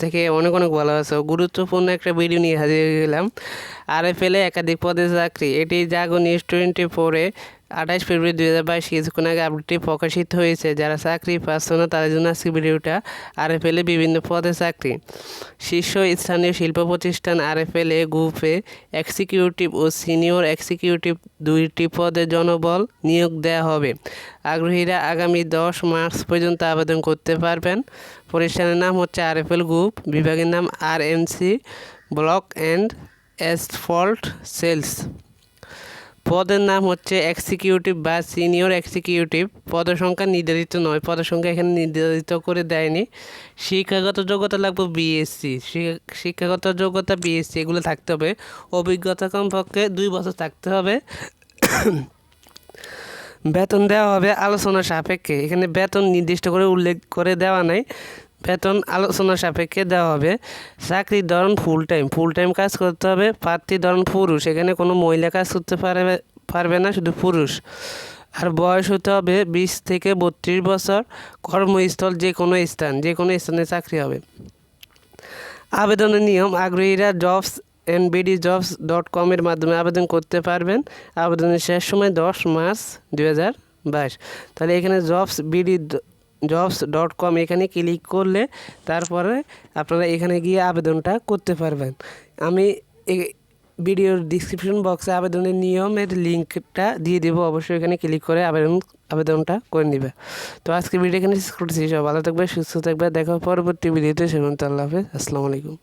থেকে অনেক অনেক ভালো আছো। গুরুত্বপূর্ণ একটা ভিডিও নিয়ে হাজির হয়ে গেলাম। আরএফএলে একাধিক পদে চাকরি, এটি জাগো নিউজ 24-এ 28 ফেব্রুয়ারি 2022 কিছুক্ষণ আগে আপডেটটি প্রকাশিত হয়েছে। যারা চাকরি পাচ্ছ না তাদের জন্য আজকে ভিডিওটা। আরএফএলে বিভিন্ন পদে চাকরি, শীর্ষ স্থানীয় শিল্প প্রতিষ্ঠান আরএফএলে গ্রুপে এক্সিকিউটিভ ও সিনিয়র এক্সিকিউটিভ 2টি পদে জনবল নিয়োগ দেওয়া হবে। আগ্রহীরা আগামী 10 মার্চ পর্যন্ত আবেদন করতে পারবেন। প্রতিষ্ঠানের নাম হচ্ছে আরএফএল গ্রুপ, বিভাগের নাম RNC block and asphalt sales. পদের নাম হচ্ছে এক্সিকিউটিভ বা সিনিয়র এক্সিকিউটিভ। পদসংখ্যা নির্ধারিত নয়, পদসংখ্যা এখানে নির্ধারিত করে দেয়নি। শিক্ষাগত যোগ্যতা লাগবে বিএসসি, শিক্ষাগত যোগ্যতা বিএসসি এগুলো থাকতে হবে। অভিজ্ঞতা কমপক্ষে 2 বছর থাকতে হবে। বেতন দেওয়া হবে আলোচনা সাপেক্ষে, এখানে বেতন নির্দিষ্ট করে উল্লেখ করে দেওয়া নাই, বেতন আলোচনা সাপেক্ষে দেওয়া হবে। চাকরির ধরন ফুল টাইম কাজ করতে হবে। প্রার্থী ধরন পুরুষ, এখানে কোনো মহিলা কাজ করতে পারবে না, শুধু পুরুষ। আর বয়স হতে হবে 20 থেকে 32 বছর। কর্মস্থল যে কোনো স্থানে চাকরি হবে। আবেদনের নিয়ম, আগ্রহীরা jobs@bdjobs.com এর মাধ্যমে আবেদন করতে পারবেন। আবেদনের শেষ সময় 10 মার্চ 2022। তাহলে এখানে jobs.com এখানে ক্লিক করলে তারপরে আপনারা এখানে গিয়ে আবেদনটা করতে পারবেন। আমি ভিডিওর ডিসক্রিপশন বক্সে আবেদনের নিয়মের লিঙ্কটা দিয়ে দেবো, অবশ্যই এখানে ক্লিক করে আবেদনটা করে নেবে। তো আজকে ভিডিও এখানে শেষ করতেছি। সব ভালো থাকবে, সুস্থ থাকবে, দেখা পরবর্তী ভিডিওতে। সেবন্ত আল্লাহ হাফেজ, আসসালামু আলাইকুম।